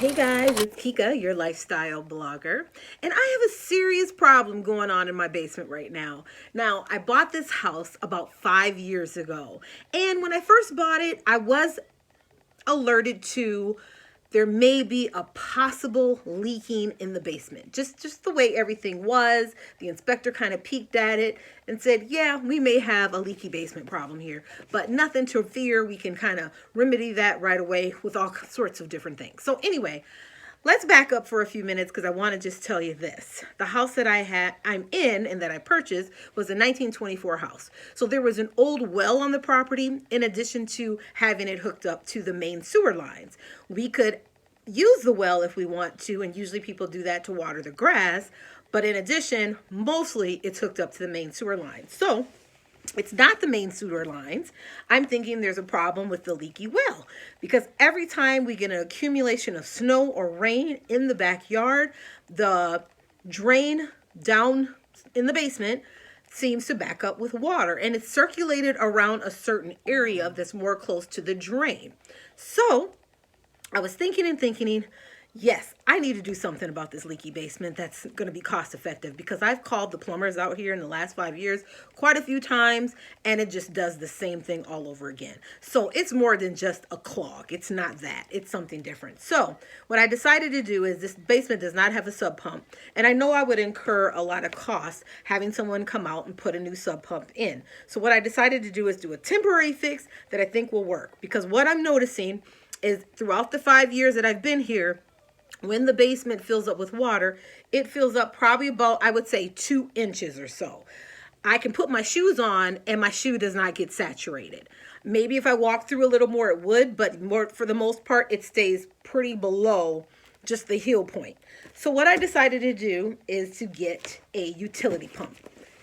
Hey guys, it's Kika, your lifestyle blogger, and I have a serious problem going on in my basement right now. Now, I bought this house about 5 years ago, and when I first bought it, I was alerted to there may be a possible leaking in the basement. Just the way everything was. The inspector kind of peeked at it and said, yeah, we may have a leaky basement problem here, but nothing to fear. We can kind of remedy that right away with all sorts of different things. So anyway, let's back up for a few minutes because I want to just tell you this. The house that I'm in and that I purchased was a 1924 house. So there was an old well on the property in addition to having it hooked up to the main sewer lines. We could use the well if we want to, and usually people do that to water the grass. But in addition, mostly it's hooked up to the main sewer lines. So it's not the main sewer lines. I'm thinking there's a problem with the leaky well because every time we get an accumulation of snow or rain in the backyard, the drain down in the basement seems to back up with water, and it's circulated around a certain area that's more close to the drain. So I was thinking and thinking, yes, I need to do something about this leaky basement that's going to be cost effective because I've called the plumbers out here in the last 5 years quite a few times and it just does the same thing all over again. So it's more than just a clog. It's not that. It's something different. So what I decided to do is this basement does not have a sub pump, and I know I would incur a lot of costs having someone come out and put a new sub pump in. So what I decided to do is do a temporary fix that I think will work, because what I'm noticing is throughout the 5 years that I've been here, when the basement fills up with water, it fills up probably about, I would say, 2 inches or so. I can put my shoes on and my shoe does not get saturated. Maybe if I walk through a little more, it would, but more for the most part, it stays pretty below just the heel point. So what I decided to do is to get a utility pump.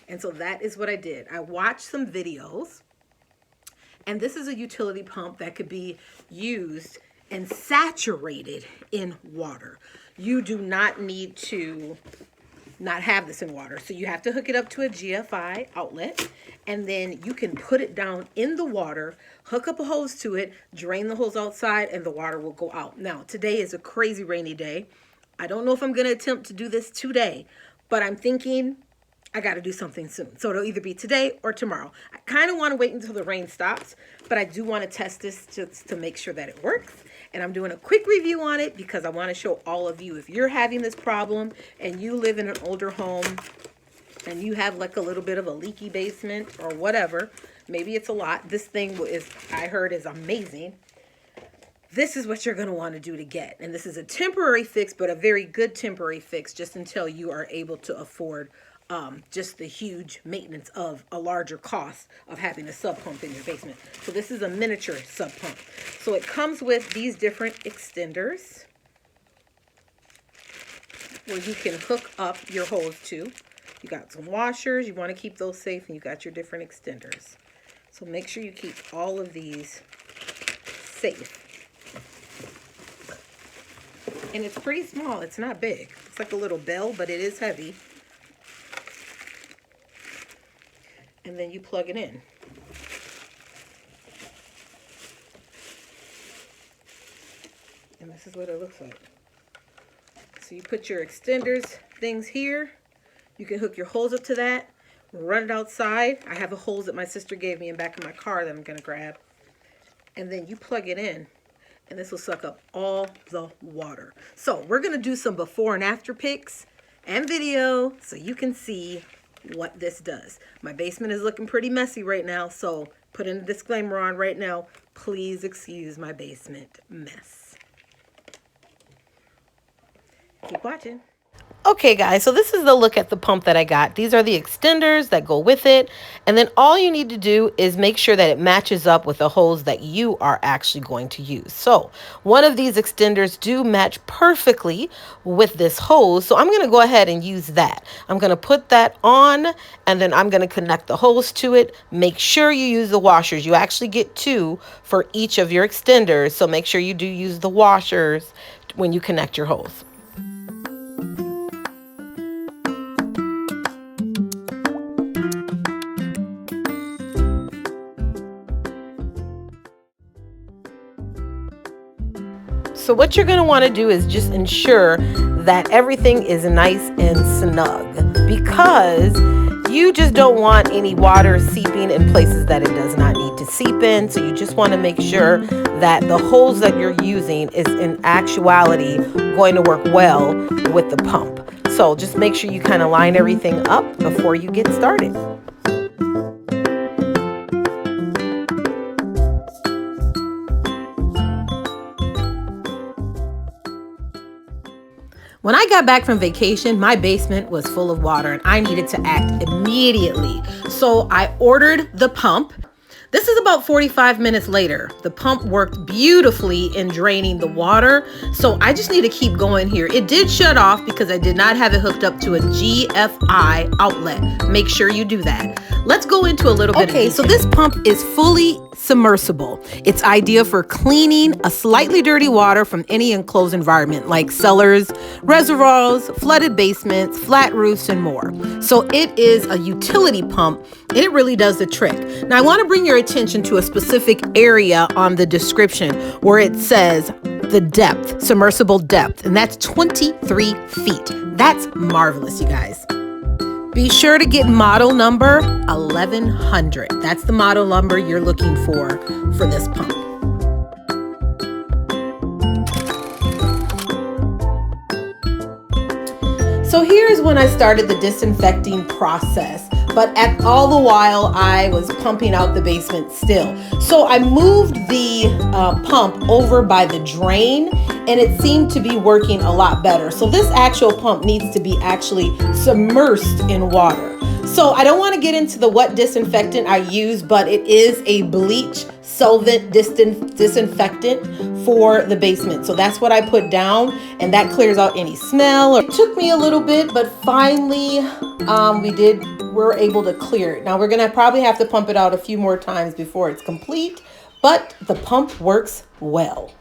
And so that is what I did. I watched some videos, and this is a utility pump that could be used and saturated in water. You do not need to not have this in water. So you have to hook it up to a GFI outlet, and then you can put it down in the water, hook up a hose to it, drain the hose outside, and the water will go out. Now, today is a crazy rainy day. I don't know if I'm going to attempt to do this today, but I'm thinking I got to do something soon. So it'll either be today or tomorrow. I kind of want to wait until the rain stops, but I do want to test this just to make sure that it works. And I'm doing a quick review on it because I want to show all of you, if you're having this problem and you live in an older home and you have like a little bit of a leaky basement or whatever, maybe it's a lot. This thing is, I heard, is amazing. This is what you're going to want to do to get. And this is a temporary fix, but a very good temporary fix just until you are able to afford just the huge maintenance of a larger cost of having a sub pump in your basement. So this is a miniature sub pump. So it comes with these different extenders where you can hook up your hose to. You got some washers. You want to keep those safe, and you got your different extenders. So make sure you keep all of these safe. And it's pretty small. It's not big. It's like a little bell, but it is heavy. And then you plug it in. And this is what it looks like. So you put your extenders things here. You can hook your hose up to that, run it outside. I have a hose that my sister gave me in the back of my car that I'm going to grab. And then you plug it in, and this will suck up all the water. So we're going to do some before and after pics and video so you can see what this does. My basement is looking pretty messy right now, so putting a disclaimer on right now, please excuse my basement mess. Keep watching. Okay guys, so this is the look at the pump that I got. These are the extenders that go with it. And then all you need to do is make sure that it matches up with the hose that you are actually going to use. So one of these extenders do match perfectly with this hose. So I'm going to go ahead and use that. I'm going to put that on, and then I'm going to connect the hose to it. Make sure you use the washers. You actually get 2 for each of your extenders. So make sure you do use the washers when you connect your hose. So what you're going to want to do is just ensure that everything is nice and snug, because you just don't want any water seeping in places that it does not need to seep in. So you just want to make sure that the hose that you're using is in actuality going to work well with the pump. So just make sure you kind of line everything up before you get started. When I got back from vacation, my basement was full of water and I needed to act immediately. So I ordered the pump. This is about 45 minutes later. The pump worked beautifully in draining the water. So I just need to keep going here. It did shut off because I did not have it hooked up to a GFI outlet. Make sure you do that. Let's go into a little bit of detail. So this pump is fully submersible. It's ideal for cleaning a slightly dirty water from any enclosed environment like cellars, reservoirs, flooded basements, flat roofs, and more. So it is a utility pump and it really does the trick. Now I want to bring your attention to a specific area on the description where it says the depth, submersible depth, and that's 23 feet. That's marvelous, you guys. Be sure to get model number 1100. That's the model number you're looking for this pump. So here's when I started the disinfecting process, but all the while I was pumping out the basement still. So I moved the pump over by the drain and it seemed to be working a lot better. So this actual pump needs to be actually submersed in water. So I don't want to get into what disinfectant I use, but it is a bleach solvent disinfectant for the basement. So that's what I put down and that clears out any smell. It took me a little bit, but finally we're able to clear it. Now we're gonna probably have to pump it out a few more times before it's complete, but the pump works well.